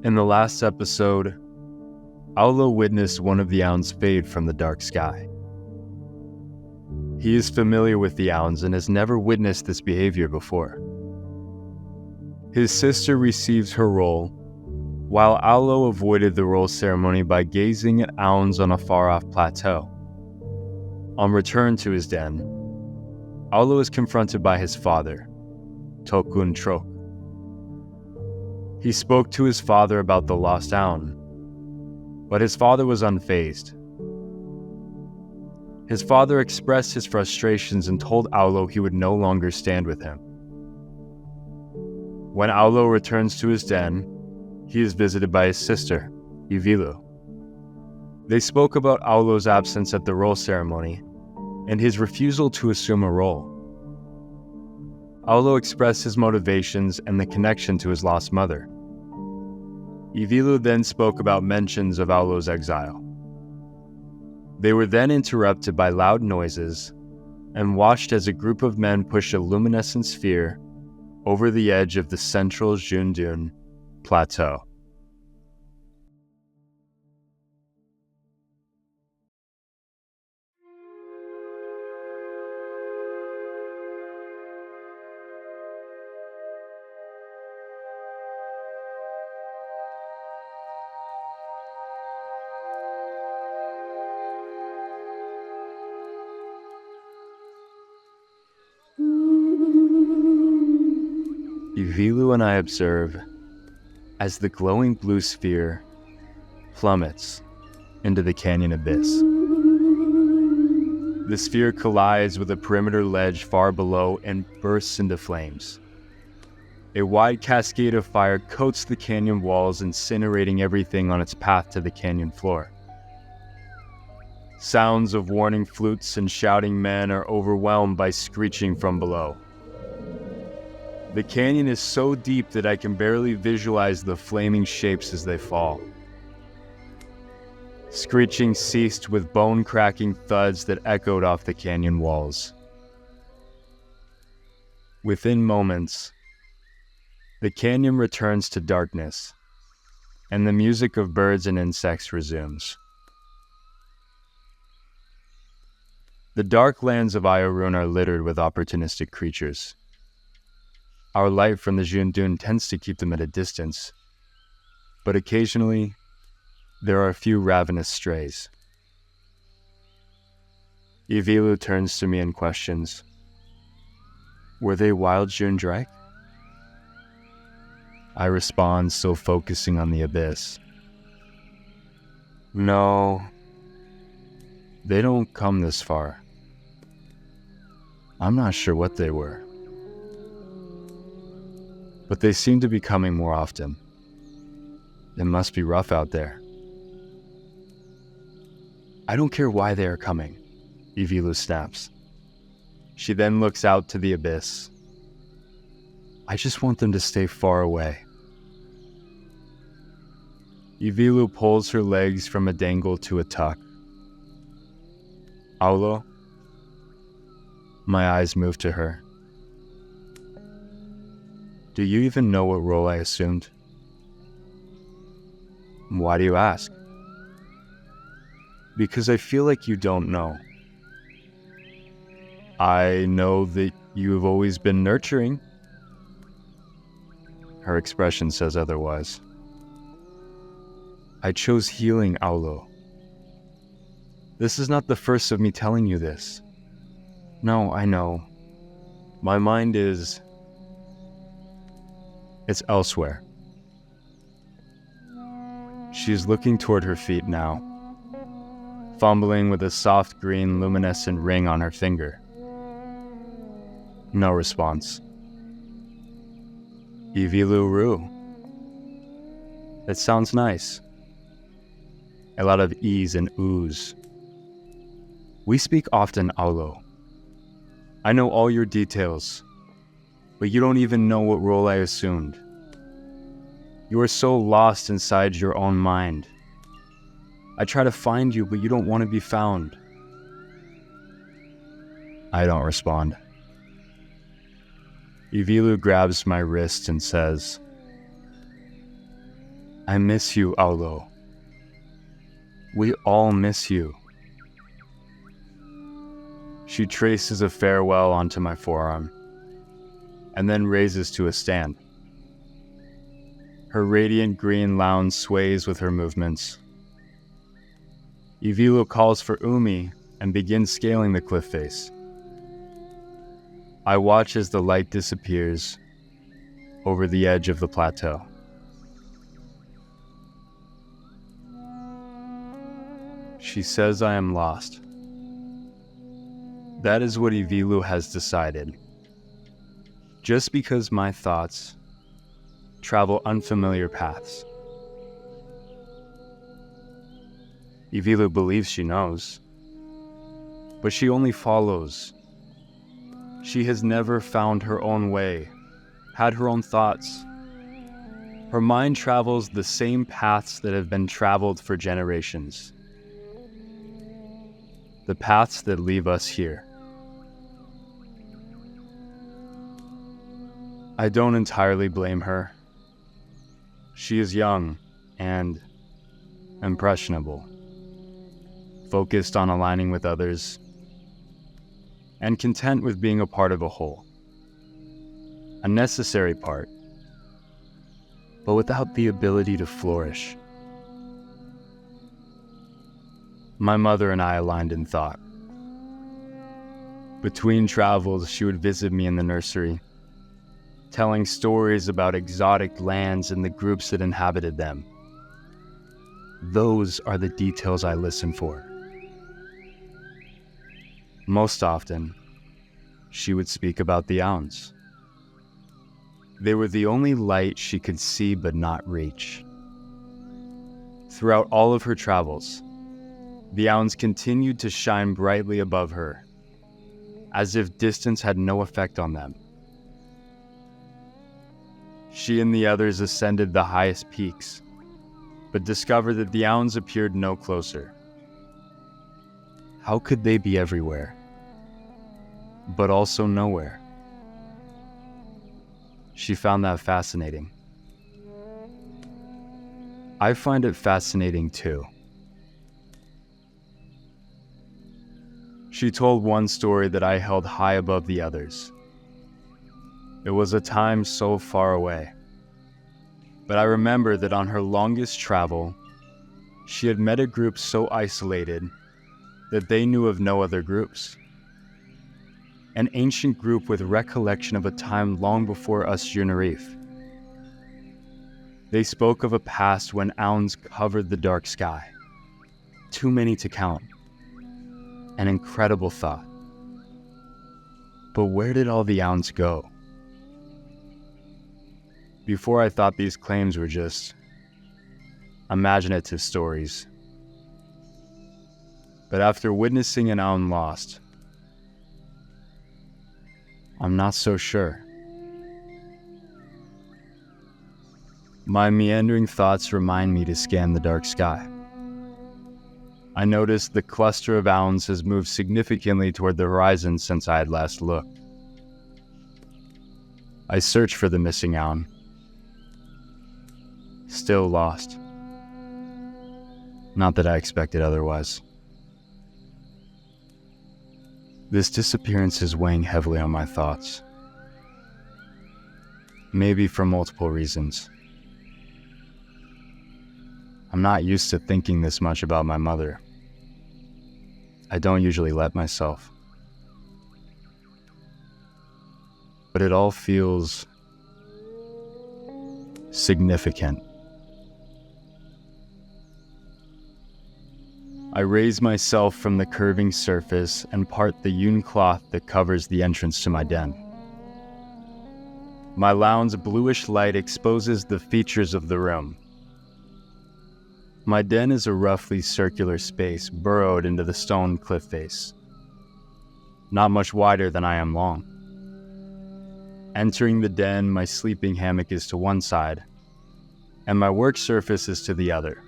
In the last episode, Aulo witnessed one of the Aunds fade from the dark sky. He is familiar with the Aunds and has never witnessed this behavior before. His sister receives her role, while Aulo avoided the role ceremony by gazing at Aunds on a far-off plateau. On return to his den, Aulo is confronted by his father, Tokun Trok. He spoke to his father about the lost Aun, but his father was unfazed. His father expressed his frustrations and told Aulo he would no longer stand with him. When Aulo returns to his den, he is visited by his sister, Ivilu. They spoke about Aulo's absence at the role ceremony and his refusal to assume a role. Aulo expressed his motivations and the connection to his lost mother. Ivilu then spoke about mentions of Aulo's exile. They were then interrupted by loud noises and watched as a group of men pushed a luminescent sphere over the edge of the central Jundun plateau. Ivilu and I observe as the glowing blue sphere plummets into the canyon abyss. The sphere collides with a perimeter ledge far below and bursts into flames. A wide cascade of fire coats the canyon walls, incinerating everything on its path to the canyon floor. Sounds of warning flutes and shouting men are overwhelmed by screeching from below. The canyon is so deep that I can barely visualize the flaming shapes as they fall. Screeching ceased with bone-cracking thuds that echoed off the canyon walls. Within moments, the canyon returns to darkness, and the music of birds and insects resumes. The dark lands of Iorun are littered with opportunistic creatures. Our light from the Jundun tends to keep them at a distance, but occasionally, there are a few ravenous strays. Ivilu turns to me and questions, "Were they wild Jundrake?" I respond, still focusing on the abyss. "No, they don't come this far. I'm not sure what they were, but they seem to be coming more often. It must be rough out there." "I don't care why they are coming," Ivilu snaps. She then looks out to the abyss. "I just want them to stay far away." Ivilu pulls her legs from a dangle to a tuck. "Aulo?" My eyes move to her. "Do you even know what role I assumed?" "Why do you ask?" "Because I feel like you don't know." "I know that you have always been nurturing." Her expression says otherwise. "I chose healing, Aulo. This is not the first of me telling you this. No, I know. My mind is... it's elsewhere." She is looking toward her feet now, fumbling with a soft green luminescent ring on her finger. No response. "Ivilu Ru. It sounds nice. A lot of ease and ooze. We speak often, Aulo. I know all your details, but you don't even know what role I assumed. You are so lost inside your own mind. I try to find you, but you don't want to be found." I don't respond. Ivilu grabs my wrist and says, I miss you, Aulo. We all miss you. She traces a farewell onto my forearm, and then raises to a stand. Her radiant green lounge sways with her movements. Ivilo calls for Umi and begins scaling the cliff face. I watch as the light disappears over the edge of the plateau. She says I am lost. That is what Ivilo has decided. Just because my thoughts travel unfamiliar paths. Ivilo believes she knows, but she only follows. She has never found her own way, had her own thoughts. Her mind travels the same paths that have been traveled for generations. The paths that leave us here. I don't entirely blame her. She is young and impressionable, focused on aligning with others, and content with being a part of a whole. A necessary part, but without the ability to flourish. My mother and I aligned in thought. Between travels, she would visit me in the nursery, telling stories about exotic lands and the groups that inhabited them. Those are the details I listen for. Most often, she would speak about the Aunts. They were the only light she could see but not reach. Throughout all of her travels, the Aunts continued to shine brightly above her, as if distance had no effect on them. She and the others ascended the highest peaks, but discovered that the Aunts appeared no closer. How could they be everywhere, but also nowhere? She found that fascinating. I find it fascinating too. She told one story that I held high above the others. It was a time so far away, but I remember that on her longest travel, she had met a group so isolated that they knew of no other groups. An ancient group with recollection of a time long before us Junarif. They spoke of a past when Aunts covered the dark sky. Too many to count. An incredible thought. But where did all the Aunts go? Before I thought these claims were just imaginative stories. But after witnessing an Aunt lost, I'm not so sure. My meandering thoughts remind me to scan the dark sky. I noticed the cluster of Aunts has moved significantly toward the horizon since I had last looked. I search for the missing Aunt. Still lost. Not that I expected otherwise. This disappearance is weighing heavily on my thoughts. Maybe for multiple reasons. I'm not used to thinking this much about my mother. I don't usually let myself. But it all feels significant. I raise myself from the curving surface and part the yün cloth that covers the entrance to my den. My lounge's bluish light exposes the features of the room. My den is a roughly circular space burrowed into the stone cliff face, not much wider than I am long. Entering the den, my sleeping hammock is to one side, and my work surface is to the other.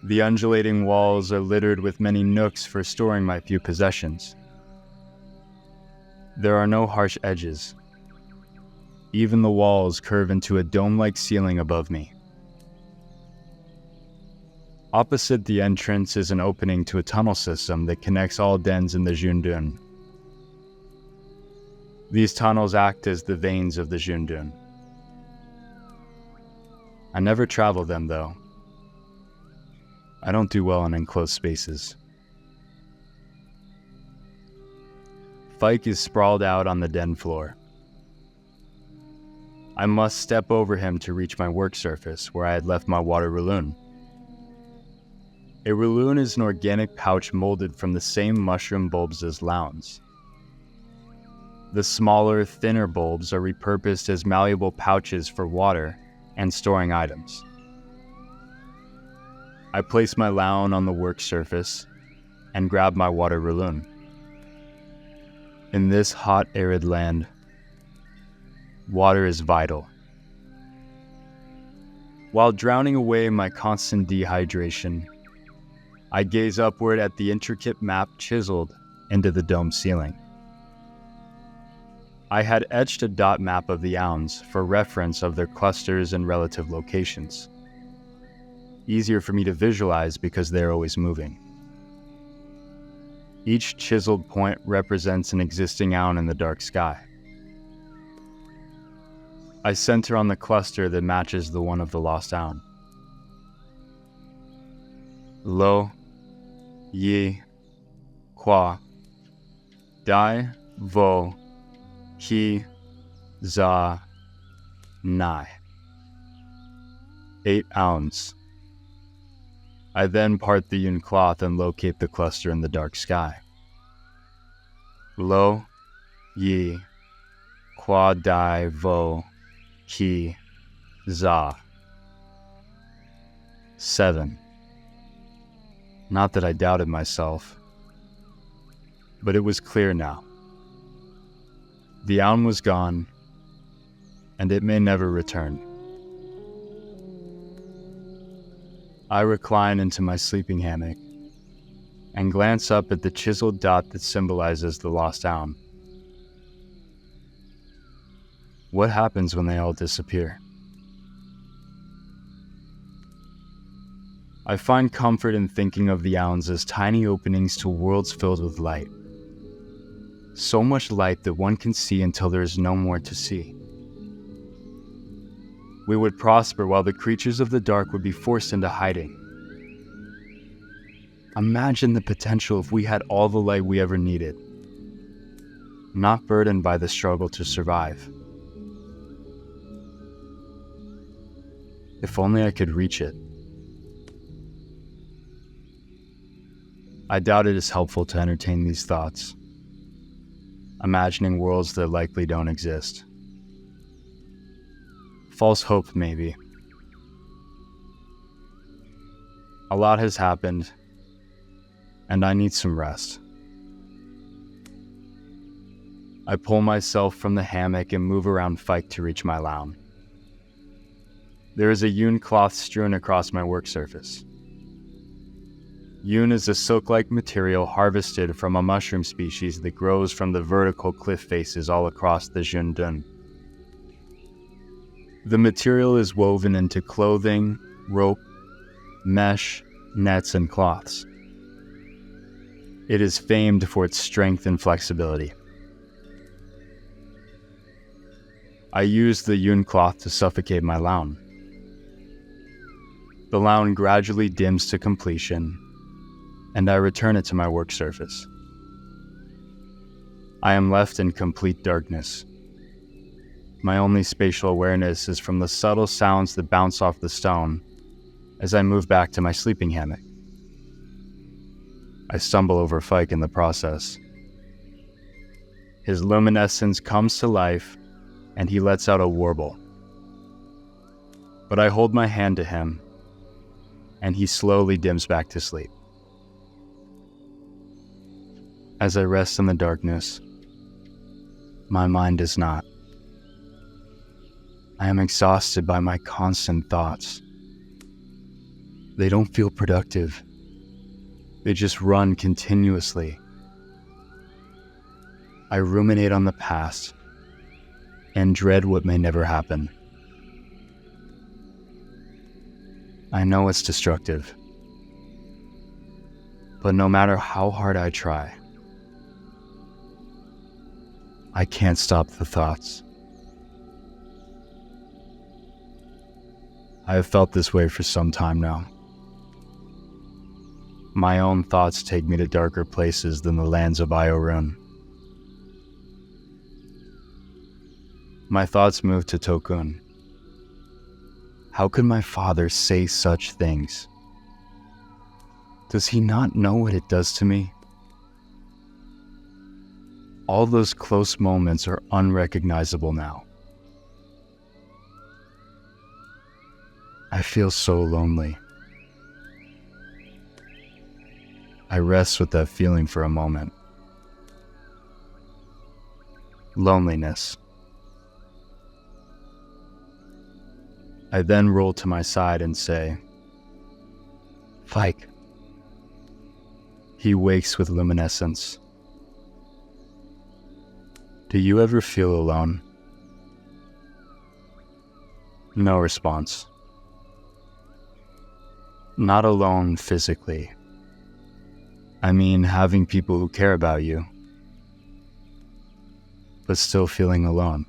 The undulating walls are littered with many nooks for storing my few possessions. There are no harsh edges. Even the walls curve into a dome-like ceiling above me. Opposite the entrance is an opening to a tunnel system that connects all dens in the Junedun. These tunnels act as the veins of the Junedun. I never travel them, though. I don't do well in enclosed spaces. Fike is sprawled out on the den floor. I must step over him to reach my work surface, where I had left my water rouloon. A rouloon is an organic pouch molded from the same mushroom bulbs as lounds. The smaller, thinner bulbs are repurposed as malleable pouches for water and storing items. I place my loun on the work surface and grab my water rouloon. In this hot, arid land, water is vital. While drowning away my constant dehydration, I gaze upward at the intricate map chiseled into the dome ceiling. I had etched a dot map of the Ounds for reference of their clusters and relative locations. Easier for me to visualize because they're always moving. Each chiseled point represents an existing Ound in the dark sky. I center on the cluster that matches the one of the lost Ound. Lo, Yi, Qua, Dai, Vo, Ki, Za, Nai. 8 Ounds. I then part the yun cloth and locate the cluster in the dark sky. Lo, Yi, Qua, Dai, Vo, Ki, Za. 7. Not that I doubted myself, but it was clear now. The Ound was gone, and it may never return. I recline into my sleeping hammock and glance up at the chiseled dot that symbolizes the lost Ound. What happens when they all disappear? I find comfort in thinking of the Ounds as tiny openings to worlds filled with light. So much light that one can see until there is no more to see. We would prosper while the creatures of the dark would be forced into hiding. Imagine the potential if we had all the light we ever needed, not burdened by the struggle to survive. If only I could reach it. I doubt it is helpful to entertain these thoughts, imagining worlds that likely don't exist. False hope, maybe. A lot has happened, and I need some rest. I pull myself from the hammock and move around Fike to reach my loun. There is a yun cloth strewn across my work surface. Yun is a silk-like material harvested from a mushroom species that grows from the vertical cliff faces all across the Junedun. The material is woven into clothing, rope, mesh, nets, and cloths. It is famed for its strength and flexibility. I use the yun cloth to suffocate my loun. The loun gradually dims to completion, and I return it to my work surface. I am left in complete darkness. My only spatial awareness is from the subtle sounds that bounce off the stone as I move back to my sleeping hammock. I stumble over Fike in the process. His luminescence comes to life, and he lets out a warble. But I hold my hand to him, and he slowly dims back to sleep. As I rest in the darkness, my mind is not. I am exhausted by my constant thoughts. They don't feel productive. They just run continuously. I ruminate on the past and dread what may never happen. I know it's destructive, But no matter how hard I try, I can't stop the thoughts. I have felt this way for some time now. My own thoughts take me to darker places than the lands of Iorun. My thoughts move to Tokun. How could my father say such things? Does he not know what it does to me? All those close moments are unrecognizable now. I feel so lonely. I rest with that feeling for a moment. Loneliness. I then roll to my side and say, "Fike." He wakes with luminescence. Do you ever feel alone? No response. Not alone physically. I mean having people who care about you, but still feeling alone.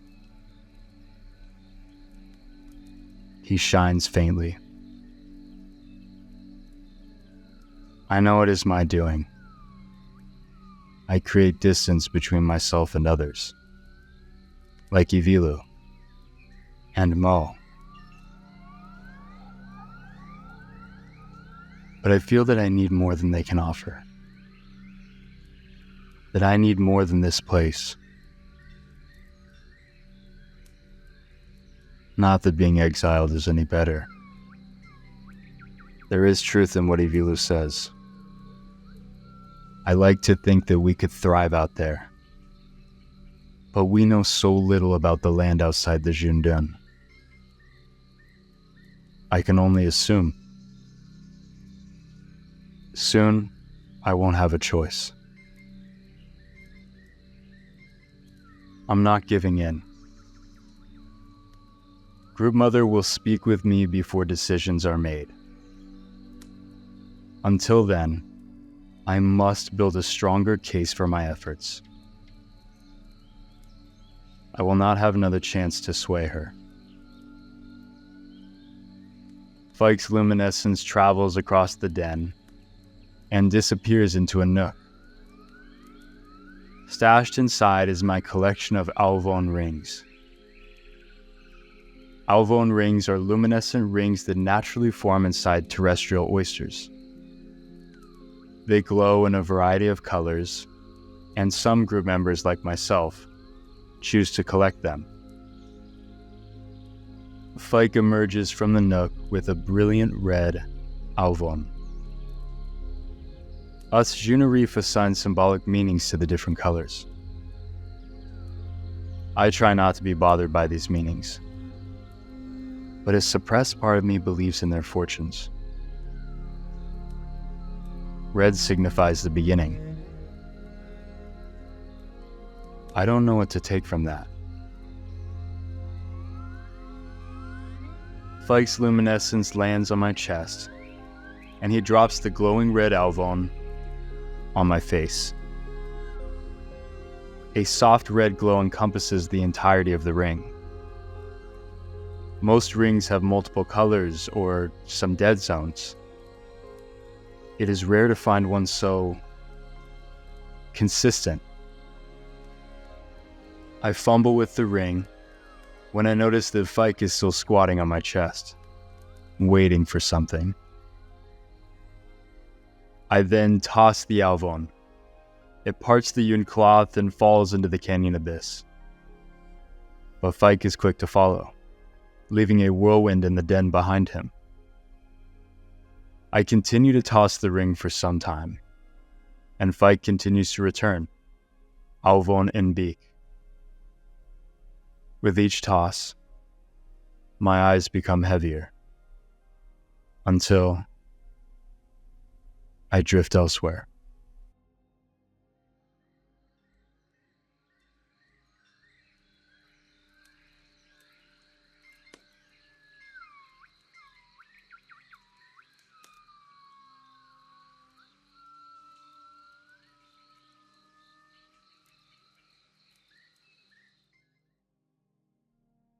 He shines faintly. I know it is my doing. I create distance between myself and others, like Ivilu and Mo. But I feel that I need more than they can offer. That I need more than this place. Not that being exiled is any better. There is truth in what Ivilu says. I like to think that we could thrive out there. But we know so little about the land outside the Jundun. I can only assume. Soon, I won't have a choice. I'm not giving in. Group Mother will speak with me before decisions are made. Until then, I must build a stronger case for my efforts. I will not have another chance to sway her. Fike's luminescence travels across the den and disappears into a nook. Stashed inside is my collection of Alvon rings. Alvon rings are luminescent rings that naturally form inside terrestrial oysters. They glow in a variety of colors, and some group members like myself choose to collect them. Fike emerges from the nook with a brilliant red Alvon. Us Junarif assign symbolic meanings to the different colors. I try not to be bothered by these meanings, but a suppressed part of me believes in their fortunes. Red signifies the beginning. I don't know what to take from that. Fike's luminescence lands on my chest, and he drops the glowing red Alvon on my face. A soft red glow encompasses the entirety of the ring. Most rings have multiple colors or some dead zones. It is rare to find one so consistent. I fumble with the ring when I notice that Fike is still squatting on my chest, waiting for something. I then toss the Alvon. It parts the yun cloth and falls into the canyon abyss. But Fike is quick to follow, leaving a whirlwind in the den behind him. I continue to toss the ring for some time, and Fike continues to return, Alvon in beak. With each toss, my eyes become heavier, until I drift elsewhere.